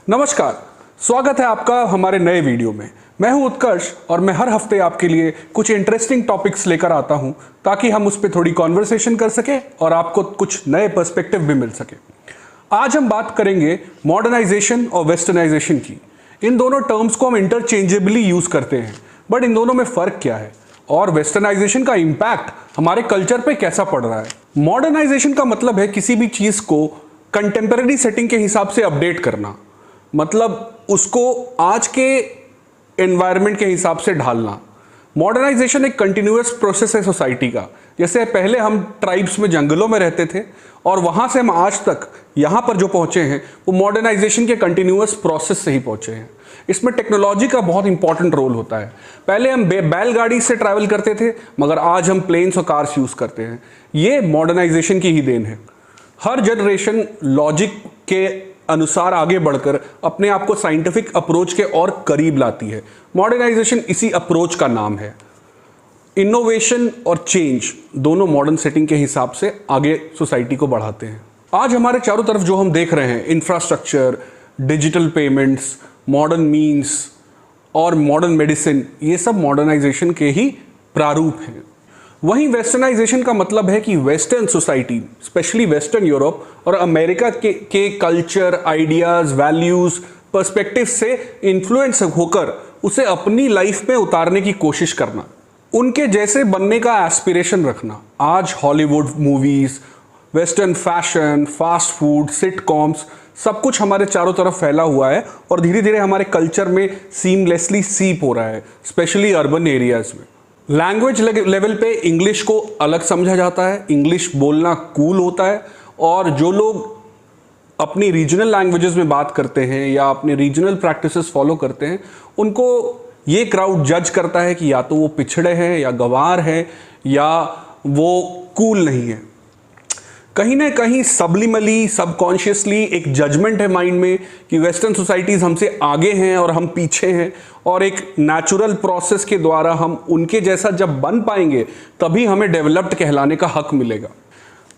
नमस्कार, स्वागत है आपका हमारे नए वीडियो में। मैं हूं उत्कर्ष और मैं हर हफ्ते आपके लिए कुछ इंटरेस्टिंग टॉपिक्स लेकर आता हूं ताकि हम उस पर थोड़ी कॉन्वर्सेशन कर सके और आपको कुछ नए पर्सपेक्टिव भी मिल सके। आज हम बात करेंगे मॉडर्नाइजेशन और वेस्टर्नाइजेशन की। इन दोनों टर्म्स को हम इंटरचेंजेबली यूज करते हैं, बट इन दोनों में फर्क क्या है और वेस्टर्नाइजेशन का इम्पैक्ट हमारे कल्चर पे कैसा पड़ रहा है। मॉडर्नाइजेशन का मतलब है किसी भी चीज को कंटेम्पररी सेटिंग के हिसाब से अपडेट करना, मतलब उसको आज के एनवायरनमेंट के हिसाब से ढालना। मॉडर्नाइजेशन एक कंटिन्यूअस प्रोसेस है सोसाइटी का। जैसे पहले हम ट्राइब्स में जंगलों में रहते थे और वहां से हम आज तक यहाँ पर जो पहुंचे हैं वो मॉडर्नाइजेशन के कंटिन्यूअस प्रोसेस से ही पहुंचे हैं। इसमें टेक्नोलॉजी का बहुत इंपॉर्टेंट रोल होता है। पहले हम बैलगाड़ी से ट्रैवल करते थे, मगर आज हम प्लेन्स और कार्स यूज करते हैं। ये मॉडर्नाइजेशन की ही देन है। हर जनरेशन लॉजिक के अनुसार आगे बढ़कर अपने आप को साइंटिफिक अप्रोच के और करीब लाती है। मॉडर्नाइजेशन इसी अप्रोच का नाम है। इनोवेशन और चेंज दोनों मॉडर्न सेटिंग के हिसाब से आगे सोसाइटी को बढ़ाते हैं। आज हमारे चारों तरफ जो हम देख रहे हैं, infrastructure, digital payments, modern means और मॉडर्न मेडिसिन, ये सब मॉडर्नाइजेशन के ही प्रारूप हैं। वहीं वेस्टर्नाइजेशन का मतलब है कि western society, specially western Europe और अमेरिका के कल्चर, आइडियाज, वैल्यूज, पर्सपेक्टिव से इन्फ्लुएंस होकर उसे अपनी लाइफ में उतारने की कोशिश करना, उनके जैसे बनने का एस्पिरेशन रखना। आज Hollywood movies, western fashion, fast food, sitcoms, सब कुछ हमारे चारों तरफ फैला हुआ है और धीरे धीरे हमारे कल्चर में सीमलेसली सीप हो रहा है, स्पेशली अर्बन एरियाज में। लैंग्वेज लेवल पे इंग्लिश को अलग समझा जाता है, इंग्लिश बोलना कूल होता है, और जो लोग अपनी रीजनल लैंग्वेजेस में बात करते हैं या अपने रीजनल प्रैक्टिसेस फॉलो करते हैं, उनको ये क्राउड जज करता है कि या तो वो पिछड़े हैं या गंवार हैं या वो कूल नहीं है। कहीं ना कहीं सबलिमली, सबकॉन्शियसली एक जजमेंट है माइंड में कि वेस्टर्न सोसाइटीज हमसे आगे हैं और हम पीछे हैं, और एक नेचुरल प्रोसेस के द्वारा हम उनके जैसा जब बन पाएंगे तभी हमें डेवलप्ड कहलाने का हक मिलेगा।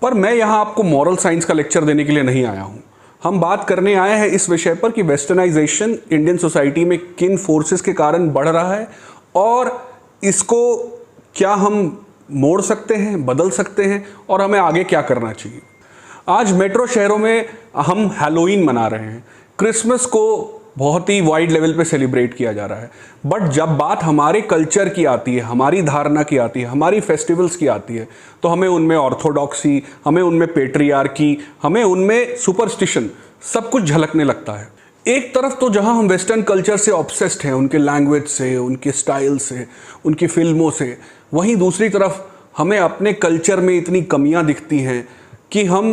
पर मैं यहाँ आपको मॉरल साइंस का लेक्चर देने के लिए नहीं आया हूँ। हम बात करने आए हैं इस विषय पर कि वेस्टर्नाइजेशन इंडियन सोसाइटी में किन फोर्सेस के कारण बढ़ रहा है और इसको क्या हम मोड़ सकते हैं, बदल सकते हैं, और हमें आगे क्या करना चाहिए। आज मेट्रो शहरों में हम हैलोवीन मना रहे हैं, क्रिसमस को बहुत ही वाइड लेवल पे सेलिब्रेट किया जा रहा है, बट जब बात हमारे कल्चर की आती है, हमारी धारणा की आती है, हमारी फेस्टिवल्स की आती है, तो हमें उनमें ऑर्थोडॉक्सी, हमें उनमें पेट्रियार्की, हमें उनमें सुपरस्टिशन, सब कुछ झलकने लगता है। एक तरफ तो जहां हम वेस्टर्न कल्चर से ऑब्सेस्ड हैं, उनके लैंग्वेज से, उनके स्टाइल से, उनकी फिल्मों से, वहीं दूसरी तरफ हमें अपने कल्चर में इतनी कमियां दिखती हैं कि हम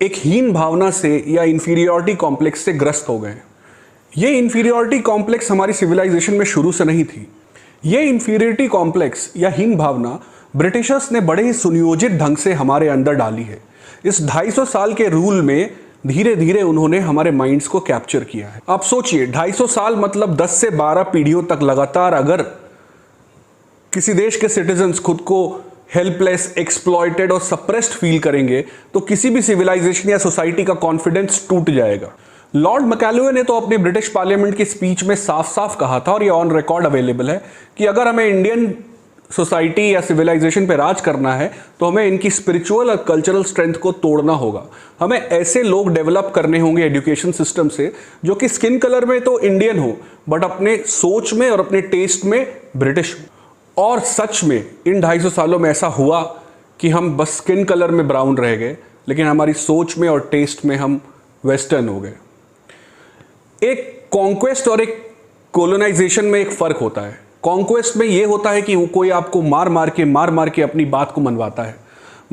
एक हीन भावना से या इंफीरियॉरिटी कॉम्प्लेक्स से ग्रस्त हो गए। ये इंफीरियॉरिटी कॉम्प्लेक्स हमारी सिविलाइजेशन में शुरू से नहीं थी। ये इंफीरियरिटी कॉम्प्लेक्स या हीन भावना ब्रिटिशर्स ने बड़े ही सुनियोजित ढंग से हमारे अंदर डाली है। इस 250 साल के रूल में धीरे धीरे उन्होंने हमारे माइंड्स को कैप्चर किया है। आप सोचिए, 250 साल मतलब 10 से 12 पीढ़ियों तक लगातार अगर किसी देश के सिटीजन्स खुद को हेल्पलेस, एक्सप्लॉइटेड और सप्रेस्ड फील करेंगे तो किसी भी सिविलाइजेशन या सोसाइटी का कॉन्फिडेंस टूट जाएगा। लॉर्ड मैकालुए ने तो अपने ब्रिटिश पार्लियामेंट की स्पीच में साफ साफ कहा था, और ये ऑन रिकॉर्ड अवेलेबल है, कि अगर हमें इंडियन सोसाइटी या सिविलाइजेशन पे राज करना है तो हमें इनकी स्पिरिचुअल और कल्चरल स्ट्रेंथ को तोड़ना होगा। हमें ऐसे लोग डेवलप करने होंगे एजुकेशन सिस्टम से जो कि स्किन कलर में तो इंडियन हो बट अपने सोच में और अपने टेस्ट में ब्रिटिश हो। और सच में इन 250 सालों में ऐसा हुआ कि हम बस स्किन कलर में ब्राउन रह गए, लेकिन हमारी सोच में और टेस्ट में हम वेस्टर्न हो गए। एक कॉन्क्वेस्ट और एक कोलोनाइजेशन में एक फ़र्क होता है। कॉन्क्वेस्ट में ये होता है कि वो कोई आपको मार मार के अपनी बात को मनवाता है,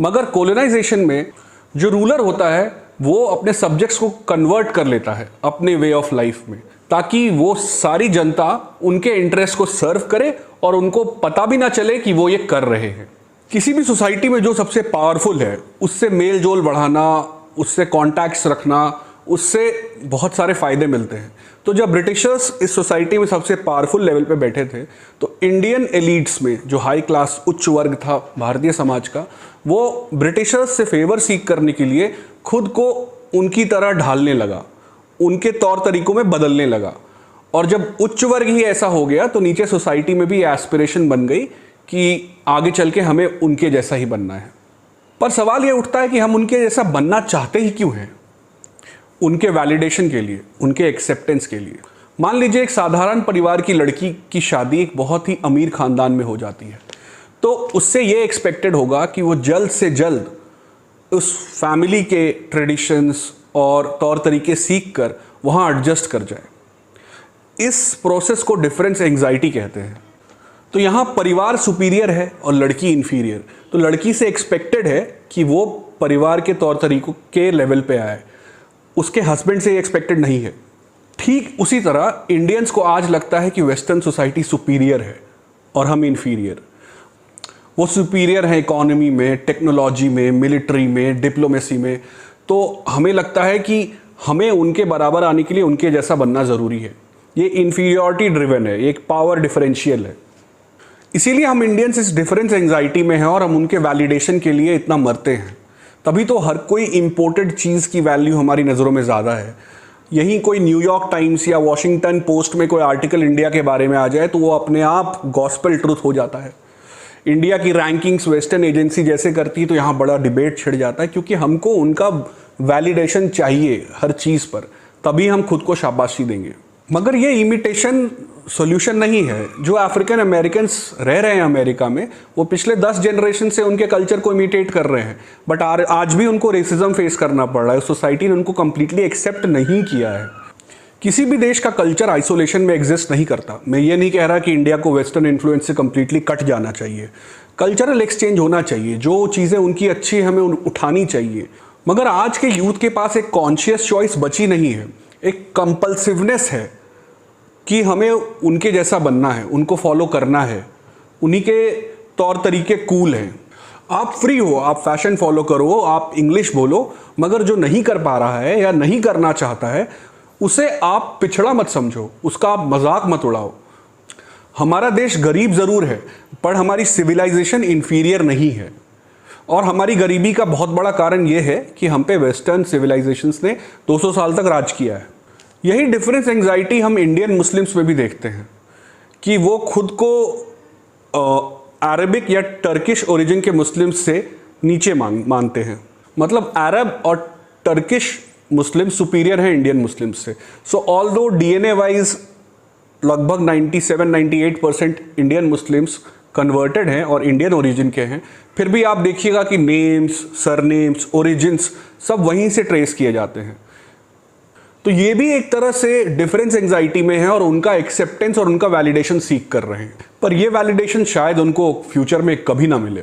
मगर कोलोनाइजेशन में जो रूलर होता है वो अपने सब्जेक्ट्स को कन्वर्ट कर लेता है अपने वे ऑफ लाइफ में, ताकि वो सारी जनता उनके इंटरेस्ट को सर्व करे और उनको पता भी ना चले कि वो ये कर रहे हैं। किसी भी सोसाइटी में जो सबसे पावरफुल है उससे मेल जोल बढ़ाना, उससे कॉन्टैक्ट्स रखना, उससे बहुत सारे फायदे मिलते हैं। तो जब ब्रिटिशर्स इस सोसाइटी में सबसे पावरफुल लेवल पे बैठे थे तो इंडियन एलिट्स में जो हाई क्लास उच्च वर्ग था भारतीय समाज का, वो ब्रिटिशर्स से फेवर सीख करने के लिए खुद को उनकी तरह ढालने लगा उनके तौर तरीकों में बदलने लगा। और जब उच्च वर्ग ही ऐसा हो गया तो नीचे सोसाइटी में भी एस्पिरेशन बन गई कि आगे चल के हमें उनके जैसा ही बनना है। पर सवाल ये उठता है कि हम उनके जैसा बनना चाहते ही क्यों हैं? उनके वैलिडेशन के लिए, उनके एक्सेप्टेंस के लिए। मान लीजिए एक साधारण परिवार की लड़की की शादी एक बहुत ही अमीर खानदान में हो जाती है, तो उससे ये एक्सपेक्टेड होगा कि वो जल्द से जल्द उस फैमिली के ट्रेडिशंस और तौर तरीके सीख कर वहाँ एडजस्ट कर जाए। इस प्रोसेस को डिफरेंस एंग्जाइटी कहते हैं। तो यहाँ परिवार सुपीरियर है और लड़की इन्फीरियर। तो लड़की से एक्सपेक्टेड है कि वो परिवार के तौर तरीकों के लेवल पे आए, उसके हस्बैंड से एक्सपेक्टेड नहीं है। ठीक उसी तरह इंडियंस को आज लगता है कि वेस्टर्न सोसाइटी सुपीरियर है और हम इन्फीरियर। वो सुपीरियर है इकोनॉमी में, टेक्नोलॉजी में, मिलिट्री में, डिप्लोमेसी में। तो हमें लगता है कि हमें उनके बराबर आने के लिए उनके जैसा बनना ज़रूरी है। ये इन्फीरियरिटी ड्रिवन है, ये एक पावर डिफरेंशियल है। इसीलिए हम इंडियंस इस डिफरेंस एंग्जाइटी में हैं और हम उनके वैलिडेशन के लिए इतना मरते हैं। तभी तो हर कोई इंपोर्टेड चीज़ की वैल्यू हमारी नज़रों में ज़्यादा है। यहीं कोई न्यूयॉर्क टाइम्स या वॉशिंगटन पोस्ट में कोई आर्टिकल इंडिया के बारे में आ जाए तो वो अपने आप गॉस्पेल ट्रूथ हो जाता है। इंडिया की रैंकिंग्स वेस्टर्न एजेंसी जैसे करती है तो यहाँ बड़ा डिबेट छिड़ जाता है, क्योंकि हमको उनका वैलिडेशन चाहिए हर चीज़ पर, तभी हम खुद को शाबाशी देंगे। मगर ये इमिटेशन सॉल्यूशन नहीं है। जो अफ्रीकन अमेरिकन्स रह रहे हैं अमेरिका में, वो पिछले 10 जनरेशन से उनके कल्चर को इमिटेट कर रहे हैं, बट आज भी उनको रेसिज्म फेस करना पड़ रहा है। सोसाइटी ने उनको कम्प्लीटली एक्सेप्ट नहीं किया है। किसी भी देश का कल्चर आइसोलेशन में एग्जिस्ट नहीं करता। मैं ये नहीं कह रहा कि इंडिया को वेस्टर्न इन्फ्लुएंस से कम्प्लीटली कट जाना चाहिए। कल्चरल एक्सचेंज होना चाहिए, जो चीज़ें उनकी अच्छी हमें उठानी चाहिए। मगर आज के यूथ के पास एक कॉन्शियस चॉइस बची नहीं है, एक कंपल्सिवनेस है कि हमें उनके जैसा बनना है, उनको फॉलो करना है, उन्हीं के तौर तरीके कूल हैं। आप फ्री हो, आप फैशन फॉलो करो, आप इंग्लिश बोलो, मगर जो नहीं कर पा रहा है या नहीं करना चाहता है उसे आप पिछड़ा मत समझो, उसका आप मजाक मत उड़ाओ। हमारा देश गरीब ज़रूर है, पर हमारी सिविलाइजेशन इन्फीरियर नहीं है। और हमारी गरीबी का बहुत बड़ा कारण यह है कि हम पे वेस्टर्न सिविलाइजेशंस ने 200 साल तक राज किया है। यही डिफरेंस एंग्जाइटी हम इंडियन मुस्लिम्स में भी देखते हैं कि वो खुद को अरबिक या टर्किश ओरिजिन के मुस्लिम्स से नीचे मानते हैं। मतलब अरब और टर्किश मुस्लिम सुपीरियर हैं इंडियन मुस्लिम्स से। सो ऑल्दो डीएनए वाइज लगभग 97-98% इंडियन मुस्लिम्स कन्वर्टेड हैं और इंडियन ओरिजिन के हैं, फिर भी आप देखिएगा कि नेम्स, सरनेम्स, ओरिजिन्स सब वहीं से ट्रेस किए जाते हैं। तो ये भी एक तरह से डिफरेंस एंग्जाइटी में है और उनका एक्सेप्टेंस और उनका वैलिडेशन सीख कर रहे हैं, पर ये वैलिडेशन शायद उनको फ्यूचर में कभी ना मिले।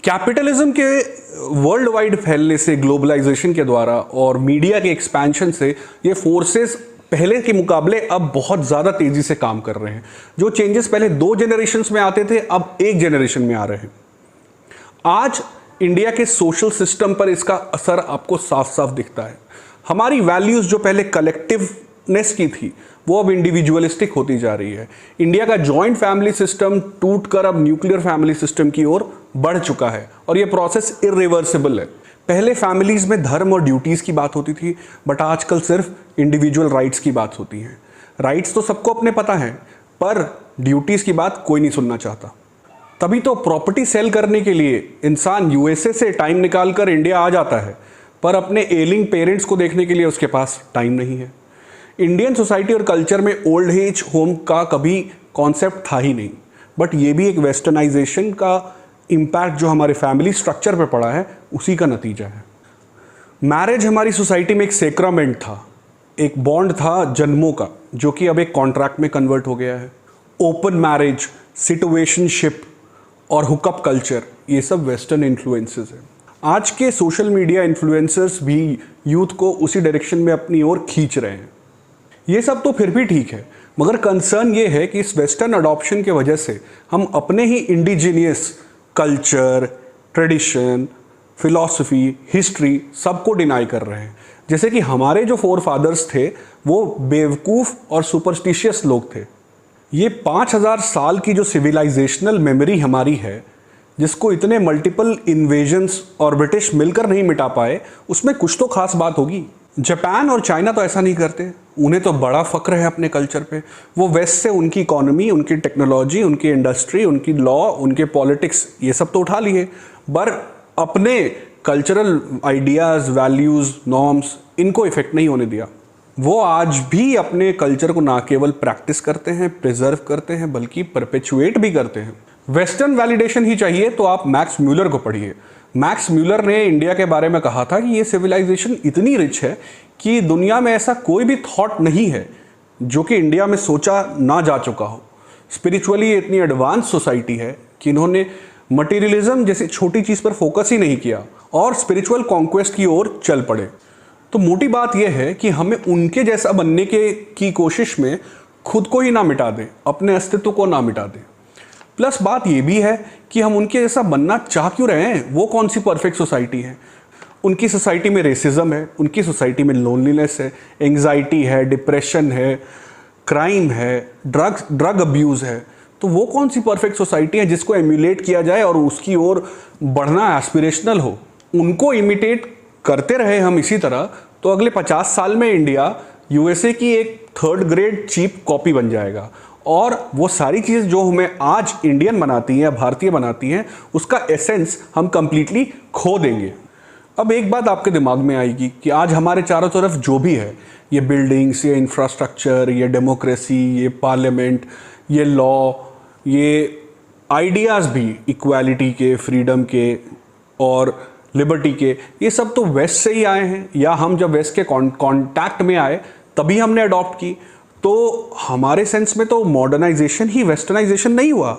कैपिटलिज्म के वर्ल्ड वाइड फैलने से, ग्लोबलाइजेशन के द्वारा और मीडिया के एक्सपेंशन से ये फोर्सेस पहले के मुकाबले अब बहुत ज़्यादा तेज़ी से काम कर रहे हैं। जो चेंजेस पहले 2 जनरेशन्स में आते थे, अब 1 जनरेशन में आ रहे हैं। आज इंडिया के सोशल सिस्टम पर इसका असर आपको साफ साफ दिखता है। हमारी वैल्यूज़ जो पहले कलेक्टिवनेस की थी, वो अब इंडिविजुअलिस्टिक होती जा रही है। इंडिया का जॉइंट फैमिली सिस्टम टूटकर अब न्यूक्लियर फैमिली सिस्टम की ओर बढ़ चुका है और ये प्रोसेस इरिवर्सिबल है। पहले फैमिलीज़ में धर्म और ड्यूटीज़ की बात होती थी, बट आजकल सिर्फ इंडिविजुअल राइट्स की बात होती है। राइट्स तो सबको अपने पता है, पर ड्यूटीज़ की बात कोई नहीं सुनना चाहता। तभी तो प्रॉपर्टी सेल करने के लिए इंसान यूएसए से टाइम निकाल कर इंडिया आ जाता है, पर अपने एलिंग पेरेंट्स को देखने के लिए उसके पास टाइम नहीं है। इंडियन सोसाइटी और कल्चर में ओल्ड एज होम का कभी कॉन्सेप्ट था ही नहीं, बट ये भी एक वेस्टर्नाइजेशन का इम्पैक्ट जो हमारे फैमिली स्ट्रक्चर पे पड़ा है, उसी का नतीजा है। मैरिज हमारी सोसाइटी में एक सेक्रामेंट था, एक बॉन्ड था जन्मों का, जो कि अब एक कॉन्ट्रैक्ट में कन्वर्ट हो गया है। ओपन मैरिज, सिचुएशनशिप और हुकअप कल्चर, ये सब वेस्टर्न इन्फ्लुएंसेस हैं। आज के सोशल मीडिया इन्फ्लुएंसर्स भी यूथ को उसी डायरेक्शन में अपनी ओर खींच रहे हैं। ये सब तो फिर भी ठीक है, मगर कंसर्न ये है कि इस वेस्टर्न अडॉप्शन के वजह से हम अपने ही indigenous culture, tradition, philosophy, history सबको डिनाई कर रहे हैं। जैसे कि हमारे जो फोर फादर्स थे वो बेवकूफ़ और सुपरस्टिशियस लोग थे। ये 5000 साल की जो सिविलाइजेशनल मेमोरी हमारी है, जिसको इतने मल्टीपल इन्वेजन्स और ब्रिटिश मिलकर नहीं मिटा पाए, उसमें कुछ तो खास बात होगी। जापान और चाइना तो ऐसा नहीं करते, उन्हें तो बड़ा फ़क्र है अपने कल्चर पे। वो वेस्ट से उनकी इकोनॉमी, उनकी टेक्नोलॉजी, उनकी इंडस्ट्री, उनकी लॉ, उनके पॉलिटिक्स, ये सब तो उठा लिए, पर अपने कल्चरल आइडियाज़, वैल्यूज़, नॉर्म्स, इनको इफ़ेक्ट नहीं होने दिया। वो आज भी अपने कल्चर को ना केवल प्रैक्टिस करते हैं, प्रिजर्व करते हैं, बल्कि परपेचुएट भी करते हैं। वेस्टर्न वैलिडेशन ही चाहिए तो आप मैक्स म्यूलर को पढ़िए। मैक्स म्यूलर ने इंडिया के बारे में कहा था कि ये सिविलाइजेशन इतनी रिच है कि दुनिया में ऐसा कोई भी थॉट नहीं है जो कि इंडिया में सोचा ना जा चुका हो। स्पिरिचुअली ये इतनी एडवांस सोसाइटी है कि इन्होंने मटेरियलिज्म जैसी छोटी चीज़ पर फोकस ही नहीं किया और स्पिरिचुअल कॉन्क्वेस्ट की ओर चल पड़े। तो मोटी बात यह है कि हमें उनके जैसा बनने की कोशिश में खुद को ही ना मिटा दें, अपने अस्तित्व को ना मिटा दें। प्लस बात यह भी है कि हम उनके जैसा बनना चाह क्यों रहे हैं? वो कौन सी परफेक्ट सोसाइटी है? उनकी सोसाइटी में रेसिज्म है, उनकी सोसाइटी में लोनलीनेस है, एंग्जाइटी है, डिप्रेशन है, क्राइम है, ड्रग अब्यूज़ है। तो वो कौन सी परफेक्ट सोसाइटी है जिसको एम्यूलेट किया जाए और उसकी ओर बढ़ना एस्पिरेशनल हो? उनको इमिटेट करते रहे हम इसी तरह, तो अगले 50 साल में इंडिया यूएसए की एक थर्ड ग्रेड चीप कॉपी बन जाएगा और वो सारी चीज़ जो हमें आज इंडियन बनाती हैं, भारतीय बनाती हैं, उसका एसेंस हम कंप्लीटली खो देंगे। अब एक बात आपके दिमाग में आएगी कि आज हमारे चारों तरफ जो भी है, ये बिल्डिंग्स, ये इंफ्रास्ट्रक्चर, ये डेमोक्रेसी, ये पार्लियामेंट, ये लॉ, ये आइडियाज़ भी इक्वालिटी के, फ्रीडम के और लिबर्टी के, ये सब तो वेस्ट से ही आए हैं, या हम जब वेस्ट के कांटेक्ट में आए तभी हमने अडॉप्ट की। तो हमारे सेंस में तो मॉडर्नाइजेशन ही वेस्टर्नाइजेशन नहीं हुआ।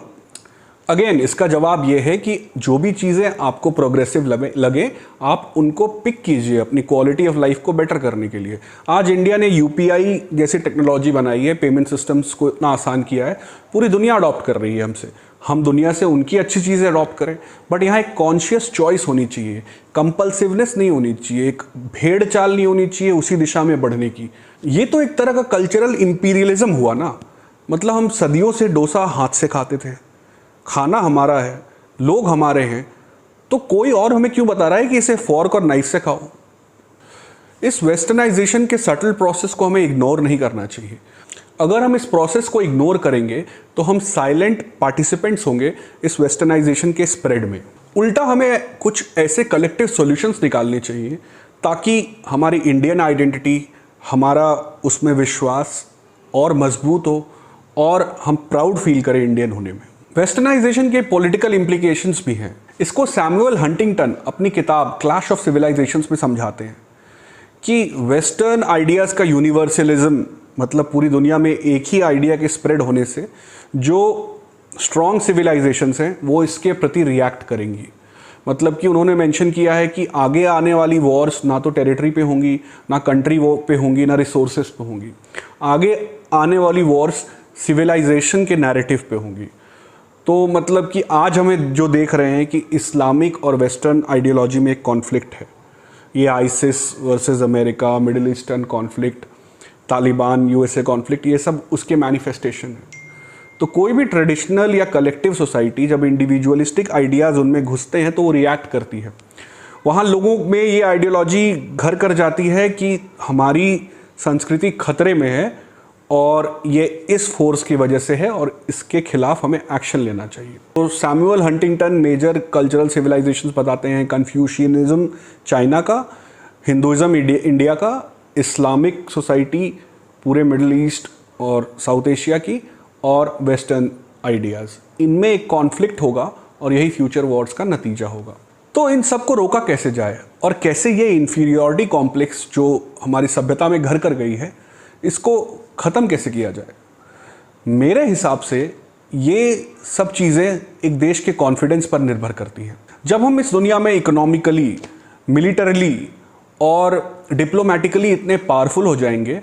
अगेन इसका जवाब ये है कि जो भी चीज़ें आपको प्रोग्रेसिव लगे आप उनको पिक कीजिए अपनी क्वालिटी ऑफ लाइफ को बेटर करने के लिए। आज इंडिया ने यूपीआई जैसी टेक्नोलॉजी बनाई है, पेमेंट सिस्टम्स को इतना आसान किया है, पूरी दुनिया अडॉप्ट कर रही है हमसे। हम दुनिया से उनकी अच्छी चीज़ें अडॉप्ट करें, बट यहाँ एक कॉन्शियस चॉइस होनी चाहिए, कंपल्सिवनेस नहीं होनी चाहिए, एक भेड़ चाल नहीं होनी चाहिए उसी दिशा में बढ़ने की। ये तो एक तरह का कल्चरल इंपीरियलिज्म हुआ ना। मतलब हम सदियों से डोसा हाथ से खाते थे, खाना हमारा है, लोग हमारे हैं, तो कोई और हमें क्यों बता रहा है कि इसे फॉर्क और नाइफ से खाओ? इस वेस्टर्नाइजेशन के सटल प्रोसेस को हमें इग्नोर नहीं करना चाहिए। अगर हम इस प्रोसेस को इग्नोर करेंगे तो हम साइलेंट पार्टिसिपेंट्स होंगे इस वेस्टर्नाइजेशन के स्प्रेड में। उल्टा हमें कुछ ऐसे कलेक्टिव सॉल्यूशंस निकालने चाहिए ताकि हमारी इंडियन आइडेंटिटी, हमारा उसमें विश्वास और मजबूत हो और हम प्राउड फील करें इंडियन होने में। वेस्टर्नाइजेशन के पॉलिटिकल इम्प्लीकेशंस भी हैं। इसको सैमुअल हंटिंगटन अपनी किताब क्लैश ऑफ सिविलाइजेशंस में समझाते हैं कि वेस्टर्न आइडियाज़ का यूनिवर्सलिज्म, मतलब पूरी दुनिया में एक ही आइडिया के स्प्रेड होने से जो स्ट्रॉन्ग सिविलाइजेशंस हैं वो इसके प्रति रिएक्ट करेंगी। मतलब कि उन्होंने मेंशन किया है कि आगे आने वाली वॉर्स ना तो टेरिटरी पे होंगी, ना कंट्री वो पे होंगी, ना रिसोर्सेज पे होंगी। आगे आने वाली वॉर्स सिविलाइजेशन के नैरेटिव पे होंगी। तो मतलब कि आज हमें जो देख रहे हैं कि इस्लामिक और वेस्टर्न आइडियोलॉजी में एक कॉन्फ्लिक्ट है। ये ISIS versus America, middle eastern conflict, Taliban USA conflict, ये सब उसके मैनिफेस्टेशन है। तो कोई भी ट्रेडिशनल या कलेक्टिव सोसाइटी जब इंडिविजुअलिस्टिक आइडियाज़ उनमें घुसते हैं तो वो रिएक्ट करती है। वहाँ लोगों में ये आइडियोलॉजी घर कर जाती है कि हमारी संस्कृति खतरे में है और ये इस फोर्स की वजह से है और इसके खिलाफ हमें एक्शन लेना चाहिए। तो Samuel Huntington major cultural civilizations बताते हैं। कन्फ्यूशियनिज्म चाइना का, हिंदुइज्म इंडिया का, इस्लामिक सोसाइटी पूरे मिडिल ईस्ट और साउथ एशिया की, और वेस्टर्न आइडियाज़, इनमें एक कॉन्फ्लिक्ट होगा और यही फ्यूचर वॉर्स का नतीजा होगा। तो इन सब को रोका कैसे जाए और कैसे ये इन्फीरियॉरिटी कॉम्प्लेक्स जो हमारी सभ्यता में घर कर गई है इसको ख़त्म कैसे किया जाए? मेरे हिसाब से ये सब चीज़ें एक देश के कॉन्फिडेंस पर निर्भर करती हैं। जब हम इस दुनिया में इकोनॉमिकली, मिलिटरीली और डिप्लोमेटिकली इतने पावरफुल हो जाएंगे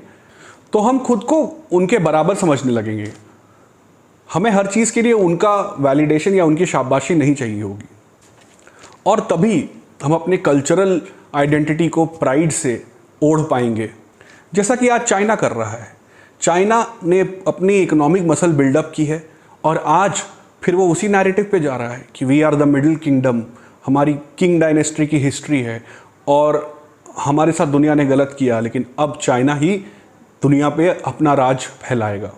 तो हम खुद को उनके बराबर समझने लगेंगे। हमें हर चीज़ के लिए उनका वैलिडेशन या उनकी शाबाशी नहीं चाहिए होगी और तभी हम अपने कल्चरल आइडेंटिटी को प्राइड से ओढ़ पाएंगे, जैसा कि आज चाइना कर रहा है। चाइना ने अपनी इकोनॉमिक मसल बिल्डअप की है और आज फिर वो उसी नैरेटिव पे जा रहा है कि we are the Middle Kingdom, हमारी किंग डायनेस्टी की हिस्ट्री है और हमारे साथ दुनिया ने गलत किया, लेकिन अब चाइना ही दुनिया पे अपना राज फैलाएगा।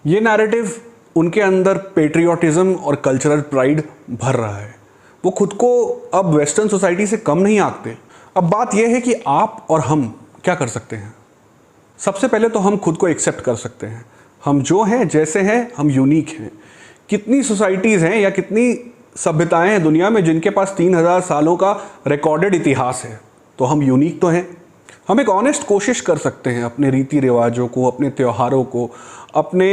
ये नैरेटिव उनके अंदर पेट्रियोटिज्म और कल्चरल प्राइड भर रहा है। वो खुद को अब वेस्टर्न सोसाइटी से कम नहीं आंकते। अब बात यह है कि आप और हम क्या कर सकते हैं। सबसे पहले तो हम खुद को एक्सेप्ट कर सकते हैं। हम जो हैं, जैसे हैं, हम यूनिक हैं। कितनी सोसाइटीज़ हैं या कितनी सभ्यताएं हैं दुनिया में जिनके पास 3000 सालों का रिकॉर्डेड इतिहास है, तो हम यूनिक तो हैं। हम एक ऑनेस्ट कोशिश कर सकते हैं अपने रीति रिवाजों को, अपने त्योहारों को, अपने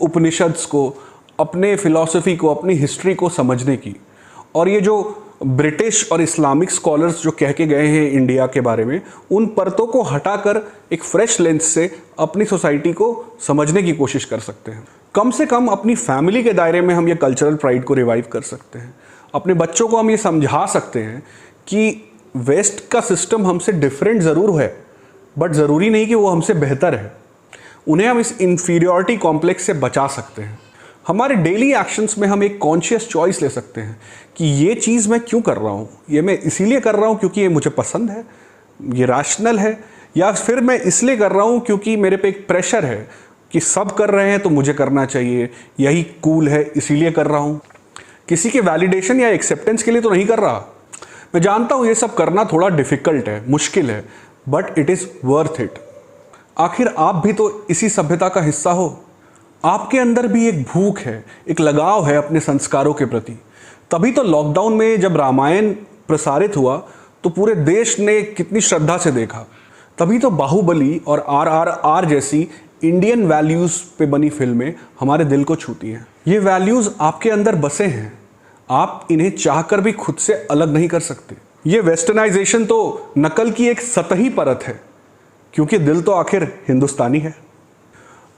उपनिषद्स को, अपने फिलॉसफी को, अपनी हिस्ट्री को समझने की। और ये जो ब्रिटिश और इस्लामिक स्कॉलर्स जो कह के गए हैं इंडिया के बारे में, उन परतों को हटाकर एक फ्रेश लेंस से अपनी सोसाइटी को समझने की कोशिश कर सकते हैं। कम से कम अपनी फैमिली के दायरे में हम ये कल्चरल प्राइड को रिवाइव कर सकते हैं। अपने बच्चों को हम ये समझा सकते हैं कि वेस्ट का सिस्टम हमसे डिफरेंट ज़रूर है, बट ज़रूरी नहीं कि वो हमसे बेहतर है। उन्हें हम इस इन्फीरियॉरिटी कॉम्प्लेक्स से बचा सकते हैं। हमारे डेली एक्शंस में हम एक कॉन्शियस चॉइस ले सकते हैं कि ये चीज़ मैं क्यों कर रहा हूँ। ये मैं इसीलिए कर रहा हूँ क्योंकि ये मुझे पसंद है, ये रैशनल है, या फिर मैं इसलिए कर रहा हूँ क्योंकि मेरे पे एक प्रेशर है कि सब कर रहे हैं तो मुझे करना चाहिए, यही कूल है इसीलिए कर रहा हूँ। किसी के वैलिडेशन या एक्सेप्टेंस के लिए तो नहीं कर रहा। मैं जानता हूँ ये सब करना थोड़ा डिफ़िकल्ट है, मुश्किल है, but it is worth it. आखिर आप भी तो इसी सभ्यता का हिस्सा हो। आपके अंदर भी एक भूख है, एक लगाव है अपने संस्कारों के प्रति। तभी तो लॉकडाउन में जब रामायण प्रसारित हुआ तो पूरे देश ने कितनी श्रद्धा से देखा। तभी तो बाहुबली और RRR जैसी इंडियन वैल्यूज़ पे बनी फिल्में हमारे दिल को छूती हैं। ये वैल्यूज़ आपके अंदर बसे हैं, आप इन्हें चाहकर भी खुद से अलग नहीं कर सकते। ये वेस्टर्नाइजेशन तो नकल की एक सतही परत है, क्योंकि दिल तो आखिर हिंदुस्तानी है।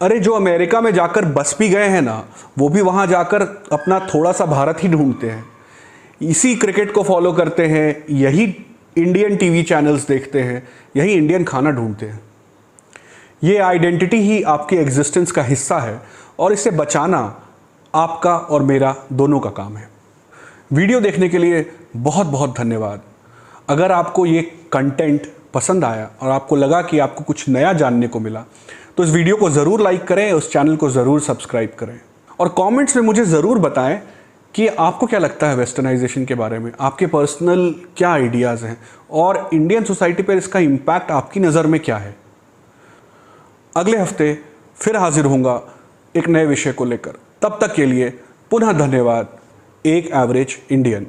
अरे जो अमेरिका में जाकर बस भी गए हैं ना, वो भी वहाँ जाकर अपना थोड़ा सा भारत ही ढूंढते हैं। इसी क्रिकेट को फॉलो करते हैं, यही इंडियन टीवी चैनल्स देखते हैं, यही इंडियन खाना ढूंढते हैं। ये आइडेंटिटी ही आपके एग्जिस्टेंस का हिस्सा है और इसे बचाना आपका और मेरा दोनों का काम है। वीडियो देखने के लिए बहुत बहुत धन्यवाद। अगर आपको ये कंटेंट पसंद आया और आपको लगा कि आपको कुछ नया जानने को मिला, तो इस वीडियो को ज़रूर लाइक करें, उस चैनल को ज़रूर सब्सक्राइब करें और कमेंट्स में मुझे ज़रूर बताएं कि आपको क्या लगता है वेस्टर्नाइजेशन के बारे में, आपके पर्सनल क्या आइडियाज़ हैं और इंडियन सोसाइटी पर इसका इम्पैक्ट आपकी नज़र में क्या है। अगले हफ्ते फिर हाजिर होऊंगा एक नए विषय को लेकर। तब तक के लिए पुनः धन्यवाद। एक एवरेज इंडियन।